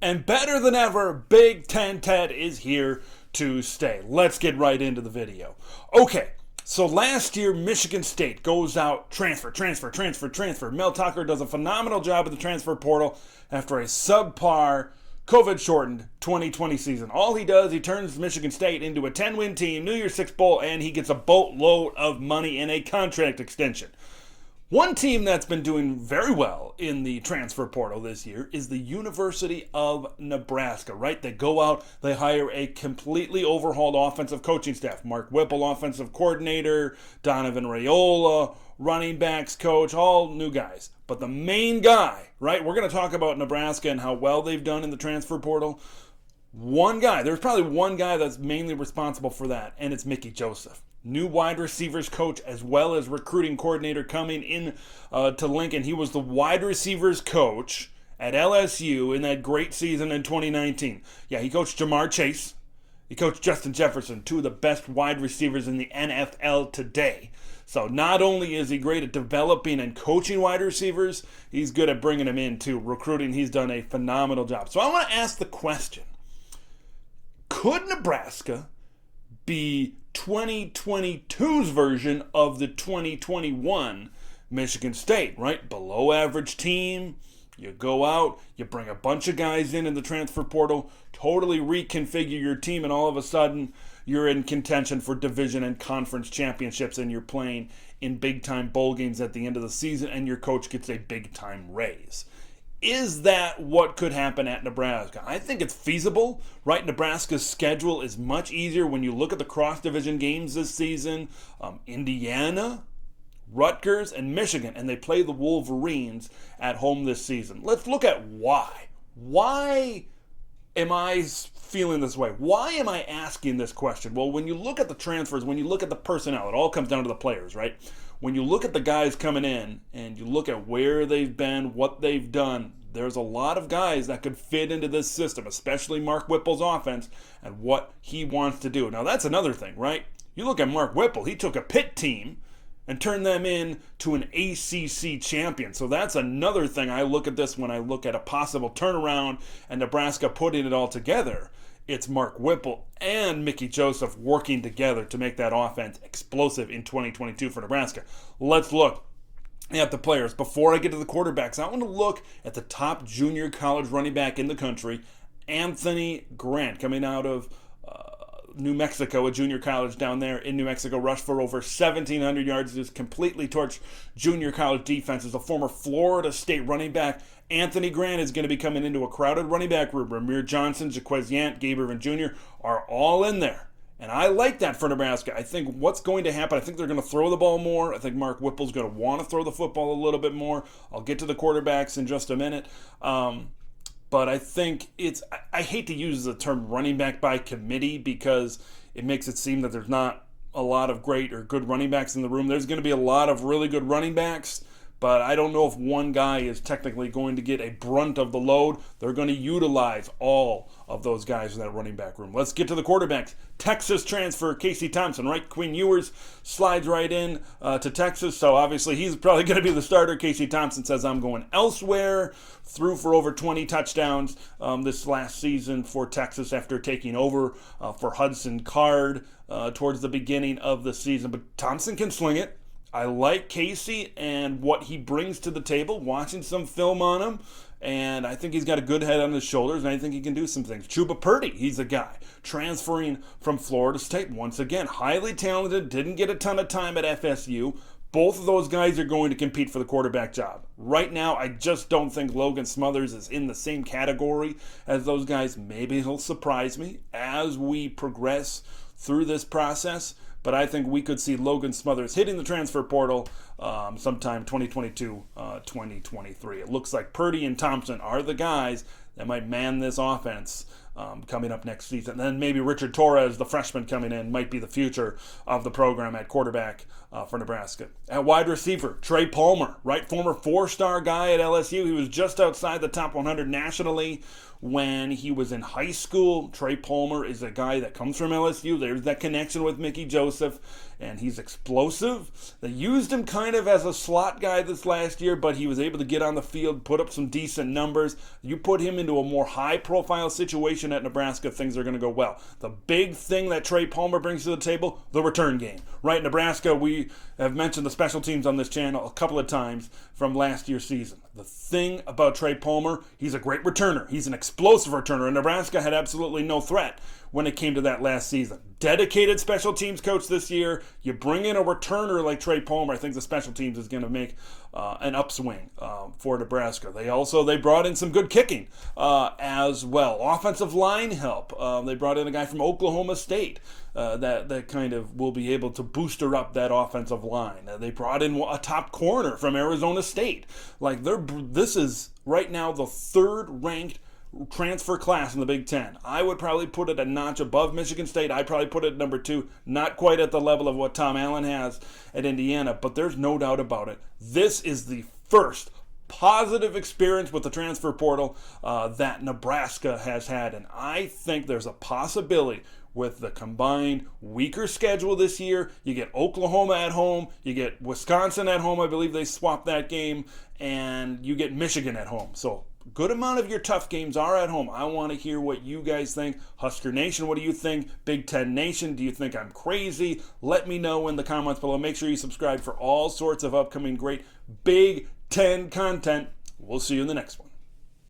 And better than ever, Big Ten Ted is here to stay. Let's get right into the video. Okay, so last year, Michigan State goes out, transfer. Mel Tucker does a phenomenal job at the transfer portal after a subpar, COVID-shortened 2020 season. All he does, he turns Michigan State into a 10-win team, New Year's Six Bowl, and he gets a boatload of money in a contract extension. One team that's been doing very well in the transfer portal this year is the University of Nebraska, right? They go out, they hire a completely overhauled offensive coaching staff. Mark Whipple, offensive coordinator, Donovan Raiola, running backs coach, all new guys. But the main guy, right? We're going to talk about Nebraska and how well they've done in the transfer portal. One guy, there's probably one guy that's mainly responsible for that, and it's Mickey Joseph. New wide receivers coach as well as recruiting coordinator coming in to Lincoln. He was the wide receivers coach at LSU in that great season in 2019. Yeah, he coached Jamar Chase. He coached Justin Jefferson, two of the best wide receivers in the NFL today. So not only is he great at developing and coaching wide receivers, he's good at bringing them in too. Recruiting, he's done a phenomenal job. So I want to ask the question, could Nebraska be 2022's version of the 2021 Michigan State, right? Below average team. You go out, you bring a bunch of guys in the transfer portal, totally reconfigure your team, and all of a sudden you're in contention for division and conference championships, and you're playing in big-time bowl games at the end of the season, and your coach gets a big-time raise. Is that what could happen at Nebraska? I think it's feasible, right? Nebraska's schedule is much easier when you look at the cross-division games this season. Indiana, Rutgers, and Michigan, and they play the Wolverines at home this season. Let's look at why. Why am I feeling this way? Why am I asking this question? Well, when you look at the transfers, when you look at the personnel, it all comes down to the players, right? When you look at the guys coming in and you look at where they've been, what they've done, there's a lot of guys that could fit into this system, especially Mark Whipple's offense and what he wants to do. Now, that's another thing, right? You look at Mark Whipple, he took a Pitt team and turned them into an ACC champion. So that's another thing I look at this when I look at a possible turnaround and Nebraska putting it all together. It's Mark Whipple and Mickey Joseph working together to make that offense explosive in 2022 for Nebraska. Let's look at the players. Before I get to the quarterbacks, I want to look at the top junior college running back in the country, Anthony Grant, coming out of New Mexico, a junior college down there in New Mexico, rushed for over 1,700 yards, just completely torched junior college defenses. A former Florida State running back, Anthony Grant, is going to be coming into a crowded running back room. Ramir Johnson, Jaquez Yant, Gabe Irvin Jr. are all in there. And I like that for Nebraska. I think what's going to happen, I think they're going to throw the ball more. I think Mark Whipple's going to want to throw the football a little bit more. I'll get to the quarterbacks in just a minute. But I think I hate to use the term running back by committee because it makes it seem that there's not a lot of great or good running backs in the room. There's going to be a lot of really good running backs, but I don't know if one guy is technically going to get a brunt of the load. They're going to utilize all of those guys in that running back room. Let's get to the quarterbacks. Texas transfer Casey Thompson, right? Quinn Ewers slides right in to Texas, so obviously he's probably going to be the starter. Casey Thompson says, I'm going elsewhere. Threw for over 20 touchdowns this last season for Texas after taking over for Hudson Card towards the beginning of the season. But Thompson can sling it. I like Casey and what he brings to the table, watching some film on him, and I think he's got a good head on his shoulders, and I think he can do some things. Chuba Purdy, he's a guy transferring from Florida State. Once again, highly talented, didn't get a ton of time at FSU. Both of those guys are going to compete for the quarterback job. Right now, I just don't think Logan Smothers is in the same category as those guys. Maybe he'll surprise me as we progress through this process, but I think we could see Logan Smothers hitting the transfer portal sometime 2022, 2023. It looks like Purdy and Thompson are the guys that might man this offense coming up next season. And then maybe Richard Torres, the freshman coming in, might be the future of the program at quarterback for Nebraska. At wide receiver, Trey Palmer, right? Former 4-star guy at LSU. He was just outside the top 100 nationally when he was in high school. Trey Palmer is a guy that comes from LSU. There's that connection with Mickey Joseph, and he's explosive. They used him kind of as a slot guy this last year, but he was able to get on the field, put up some decent numbers. You put him into a more high-profile situation at Nebraska, things are going to go well. The big thing that Trey Palmer brings to the table, the return game. Right, Nebraska, we have mentioned the special teams on this channel a couple of times from last year's season. The thing about Trey Palmer, he's a great returner. He's an explosive returner, and Nebraska had absolutely no threat when it came to that last season. Dedicated special teams coach this year. You bring in a returner like Trey Palmer, I think the special teams is going to make an upswing for Nebraska. They brought in some good kicking as well. Offensive line help. They brought in a guy from Oklahoma State that kind of will be able to booster up that offensive line. They brought in a top corner from Arizona State. This is right now the third-ranked transfer class in the Big Ten. I would probably put it a notch above Michigan State. I'd probably put it at number 2, not quite at the level of what Tom Allen has at Indiana, but there's no doubt about it. This is the first positive experience with the transfer portal that Nebraska has had, and I think there's a possibility with the combined weaker schedule this year. You get Oklahoma at home, you get Wisconsin at home, I believe they swapped that game, and you get Michigan at home. So good amount of your tough games are at home. I want to hear what you guys think. Husker Nation, what do you think? Big Ten Nation, do you think I'm crazy? Let me know in the comments below. Make sure you subscribe for all sorts of upcoming great Big Ten content. We'll see you in the next one.